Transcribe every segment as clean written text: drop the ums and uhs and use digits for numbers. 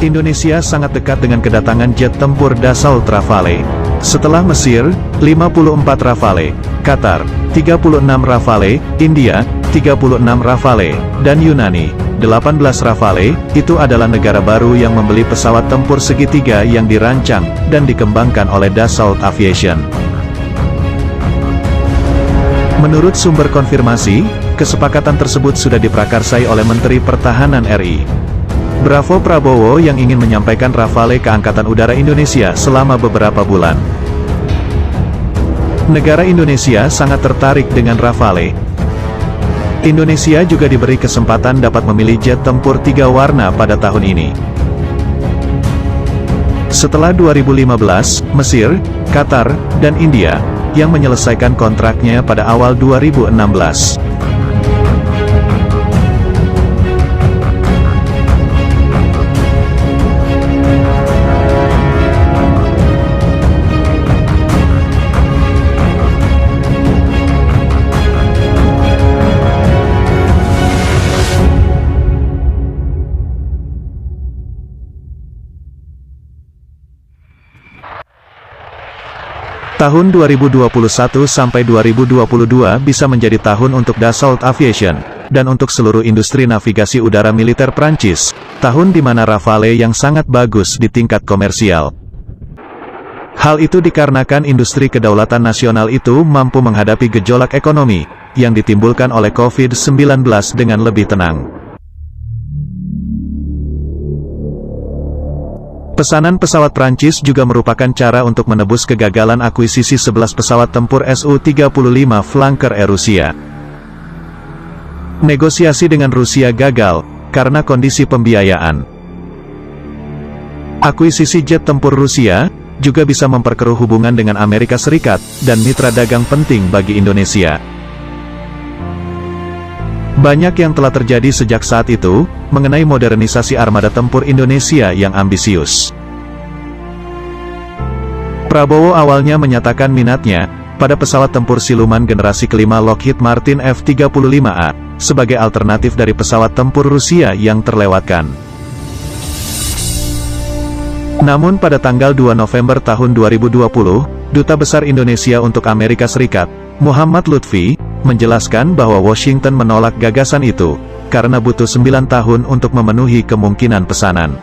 Indonesia sangat dekat dengan kedatangan jet tempur Dassault Rafale. Setelah Mesir, 54 Rafale, Qatar, 36 Rafale, India, 36 Rafale, dan Yunani, 18 Rafale, itu adalah negara baru yang membeli pesawat tempur segitiga yang dirancang dan dikembangkan oleh Dassault Aviation. Menurut sumber konfirmasi, kesepakatan tersebut sudah diprakarsai oleh Menteri Pertahanan RI. Bravo Prabowo yang ingin menyampaikan Rafale ke Angkatan Udara Indonesia selama beberapa bulan. Negara Indonesia sangat tertarik dengan Rafale. Indonesia juga diberi kesempatan dapat memilih jet tempur 3 warna pada tahun ini. Setelah 2015, Mesir, Qatar, dan India, yang menyelesaikan kontraknya pada awal 2016. Tahun 2021 sampai 2022 bisa menjadi tahun untuk Dassault Aviation, dan untuk seluruh industri navigasi udara militer Prancis, tahun di mana Rafale yang sangat bagus di tingkat komersial. Hal itu dikarenakan industri kedaulatan nasional itu mampu menghadapi gejolak ekonomi, yang ditimbulkan oleh COVID-19 dengan lebih tenang. Pesanan pesawat Prancis juga merupakan cara untuk menebus kegagalan akuisisi 11 pesawat tempur Su-35 Flanker Air Rusia. Negosiasi dengan Rusia gagal, karena kondisi pembiayaan. Akuisisi jet tempur Rusia, juga bisa memperkeruh hubungan dengan Amerika Serikat, dan mitra dagang penting bagi Indonesia. Banyak yang telah terjadi sejak saat itu, mengenai modernisasi armada tempur Indonesia yang ambisius. Prabowo awalnya menyatakan minatnya pada pesawat tempur siluman generasi kelima Lockheed Martin F-35A, sebagai alternatif dari pesawat tempur Rusia yang terlewatkan. Namun pada tanggal 2 November tahun 2020, Duta Besar Indonesia untuk Amerika Serikat, Muhammad Lutfi, menjelaskan bahwa Washington menolak gagasan itu, karena butuh 9 tahun untuk memenuhi kemungkinan pesanan.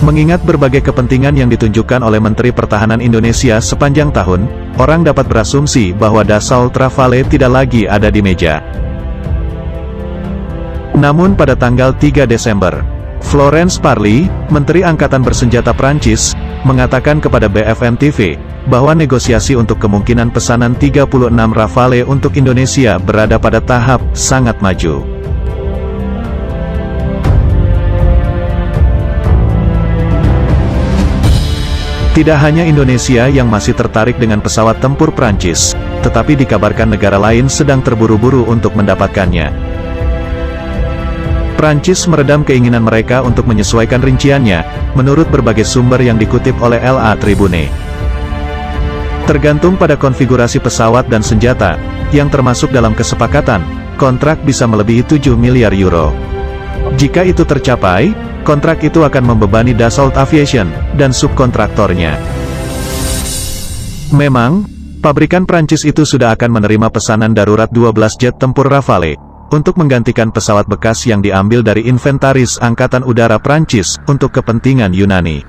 Mengingat berbagai kepentingan yang ditunjukkan oleh Menteri Pertahanan Indonesia sepanjang tahun, orang dapat berasumsi bahwa Dassault Rafale tidak lagi ada di meja. Namun pada tanggal 3 Desember, Florence Parly, Menteri Angkatan Bersenjata Prancis, mengatakan kepada BFM TV, bahwa negosiasi untuk kemungkinan pesanan 36 Rafale untuk Indonesia berada pada tahap sangat maju. Tidak hanya Indonesia yang masih tertarik dengan pesawat tempur Prancis, tetapi dikabarkan negara lain sedang terburu-buru untuk mendapatkannya. Prancis meredam keinginan mereka untuk menyesuaikan rinciannya, menurut berbagai sumber yang dikutip oleh LA Tribune. Tergantung pada konfigurasi pesawat dan senjata, yang termasuk dalam kesepakatan, kontrak bisa melebihi 7 miliar euro. Jika itu tercapai, kontrak itu akan membebani Dassault Aviation dan subkontraktornya. Memang, pabrikan Prancis itu sudah akan menerima pesanan darurat 12 jet tempur Rafale, untuk menggantikan pesawat bekas yang diambil dari inventaris Angkatan Udara Prancis untuk kepentingan Yunani.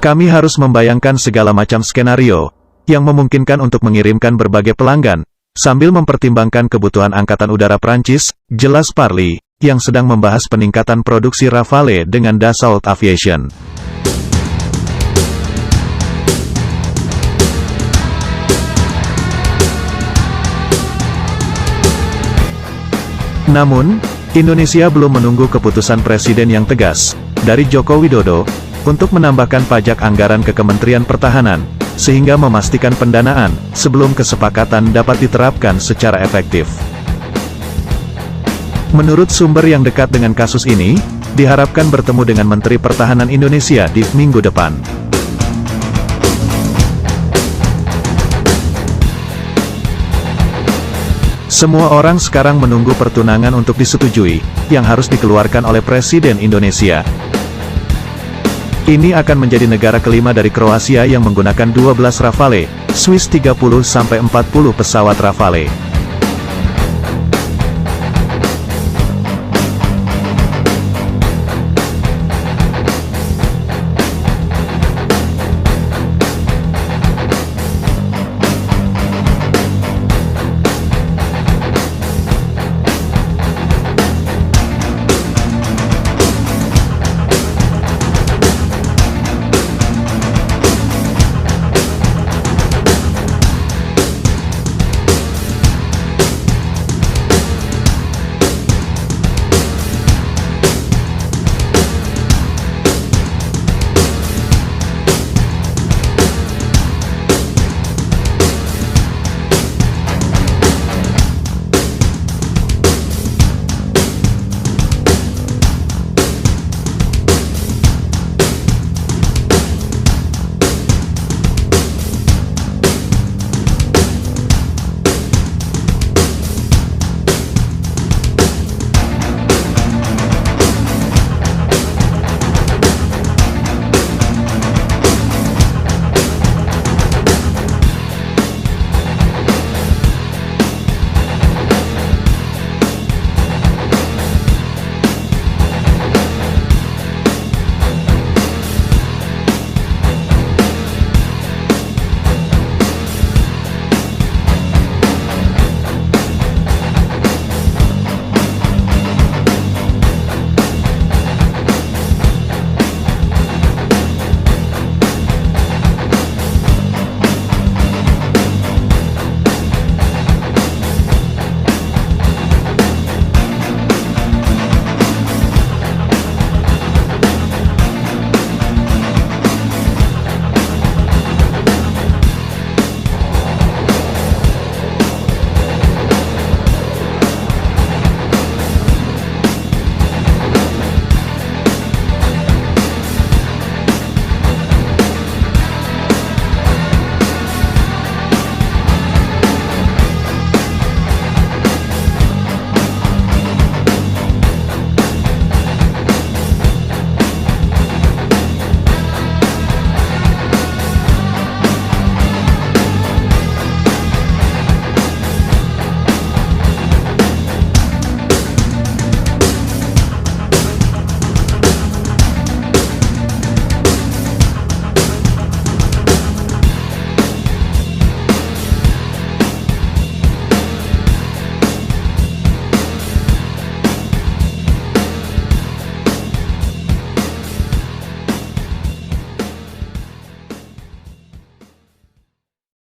Kami harus membayangkan segala macam skenario, yang memungkinkan untuk mengirimkan berbagai pelanggan, sambil mempertimbangkan kebutuhan Angkatan Udara Prancis, jelas Parly, yang sedang membahas peningkatan produksi Rafale dengan Dassault Aviation. Namun, Indonesia belum menunggu keputusan Presiden yang tegas, dari Joko Widodo, untuk menambahkan pajak anggaran ke Kementerian Pertahanan, sehingga memastikan pendanaan sebelum kesepakatan dapat diterapkan secara efektif. Menurut sumber yang dekat dengan kasus ini, diharapkan bertemu dengan Menteri Pertahanan Indonesia di minggu depan. Semua orang sekarang menunggu pertunangan untuk disetujui, yang harus dikeluarkan oleh Presiden Indonesia. Ini akan menjadi negara kelima dari Kroasia yang menggunakan 12 Rafale, Swiss 30-40 pesawat Rafale.